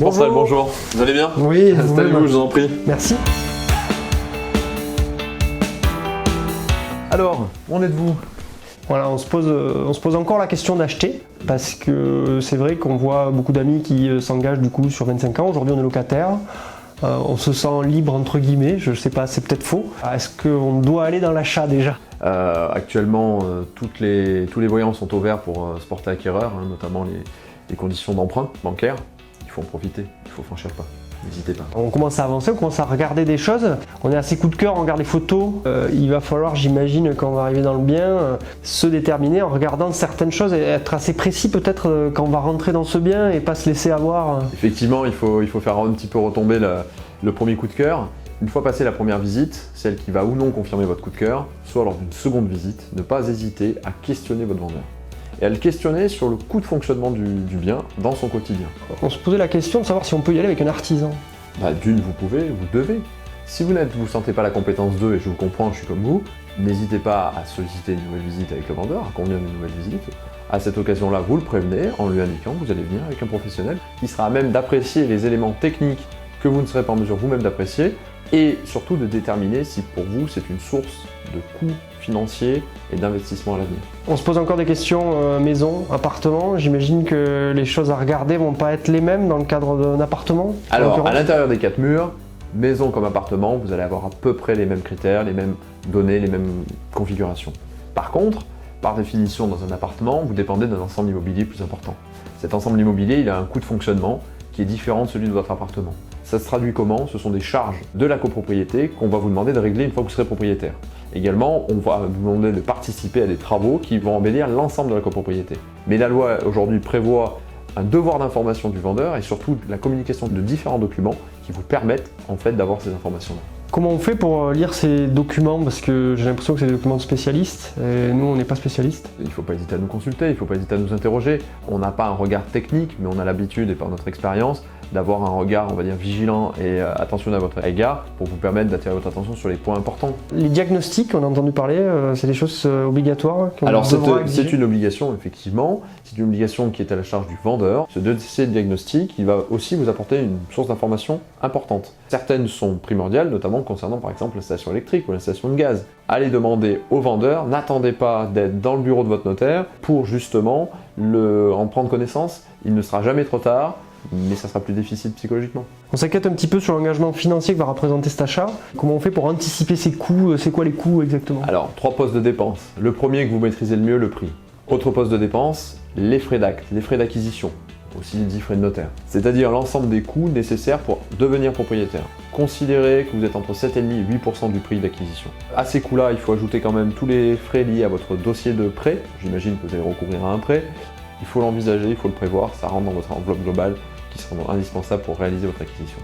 Monsieur Porcel, bonjour. Vous allez bien? Oui, installez-vous, je vous en prie. Merci. Alors, où en êtes-vous? Voilà, on se pose encore la question d'acheter, parce que c'est vrai qu'on voit beaucoup d'amis qui s'engagent du coup sur 25 ans. Aujourd'hui, on est locataire. On se sent libre entre guillemets, je sais pas, c'est peut-être faux. Est-ce qu'on doit aller dans l'achat déjà? Actuellement, tous les voyants sont ouverts pour se porter acquéreur, hein, notamment les conditions d'emprunt bancaire. Il faut en profiter, il faut franchir le pas. N'hésitez pas. On commence à avancer, on commence à regarder des choses. On est assez coup de cœur, on regarde les photos. Il va falloir, j'imagine, quand on va arriver dans le bien, se déterminer en regardant certaines choses et être assez précis peut-être quand on va rentrer dans ce bien et pas se laisser avoir. Effectivement, il faut faire un petit peu retomber le premier coup de cœur. Une fois passée la première visite, celle qui va ou non confirmer votre coup de cœur, soit lors d'une seconde visite, ne pas hésiter à questionner votre vendeur. Et à le questionner sur le coût de fonctionnement du bien dans son quotidien. On se posait la question de savoir si on peut y aller avec un artisan. D'une, vous pouvez, vous devez. Si vous vous sentez pas la compétence d'eux, et je vous comprends, je suis comme vous, n'hésitez pas à solliciter une nouvelle visite avec le vendeur, à convenir d'une nouvelle visite. À cette occasion-là, vous le prévenez en lui indiquant que vous allez venir avec un professionnel qui sera à même d'apprécier les éléments techniques que vous ne serez pas en mesure vous-même d'apprécier et surtout de déterminer si pour vous c'est une source de coûts financiers et d'investissement à l'avenir. On se pose encore des questions maison, appartement. J'imagine que les choses à regarder vont pas être les mêmes dans le cadre d'un appartement. Alors, à l'intérieur des 4 murs, maison comme appartement, vous allez avoir à peu près les mêmes critères, les mêmes données, les mêmes configurations. Par contre, par définition, dans un appartement, vous dépendez d'un ensemble immobilier plus important. Cet ensemble immobilier, il a un coût de fonctionnement qui est différent de celui de votre appartement. Ça se traduit comment? Ce sont des charges de la copropriété qu'on va vous demander de régler une fois que vous serez propriétaire. Également, on va vous demander de participer à des travaux qui vont embellir l'ensemble de la copropriété. Mais la loi aujourd'hui prévoit un devoir d'information du vendeur et surtout la communication de différents documents qui vous permettent en fait d'avoir ces informations-là. Comment on fait pour lire ces documents? Parce que j'ai l'impression que c'est des documents de spécialistes et nous on n'est pas spécialistes. Il ne faut pas hésiter à nous consulter, il ne faut pas hésiter à nous interroger. On n'a pas un regard technique, mais on a l'habitude et par notre expérience d'avoir un regard, on va dire, vigilant et attentionné à votre égard pour vous permettre d'attirer votre attention sur les points importants. Les diagnostics, on a entendu parler, c'est des choses obligatoires? Alors c'est une obligation, effectivement. C'est une obligation qui est à la charge du vendeur. Ce dossier de diagnostic, il va aussi vous apporter une source d'information importante. Certaines sont primordiales, notamment concernant par exemple l'installation électrique ou l'installation de gaz. Allez demander au vendeur, n'attendez pas d'être dans le bureau de votre notaire pour justement en prendre connaissance. Il ne sera jamais trop tard, mais ça sera plus difficile psychologiquement. On s'inquiète un petit peu sur l'engagement financier que va représenter cet achat. Comment on fait pour anticiper ces coûts? C'est quoi les coûts exactement? Alors, 3 postes de dépenses. Le premier que vous maîtrisez le mieux, le prix. Autre poste de dépense, les frais d'acte, les frais d'acquisition, aussi dit frais de notaire. C'est-à-dire l'ensemble des coûts nécessaires pour devenir propriétaire. Considérez que vous êtes entre 7,5 et 8% du prix d'acquisition. À ces coûts-là, il faut ajouter quand même tous les frais liés à votre dossier de prêt. J'imagine que vous allez recourir à un prêt. Il faut l'envisager, il faut le prévoir, ça rentre dans votre enveloppe globale qui sera indispensable pour réaliser votre acquisition.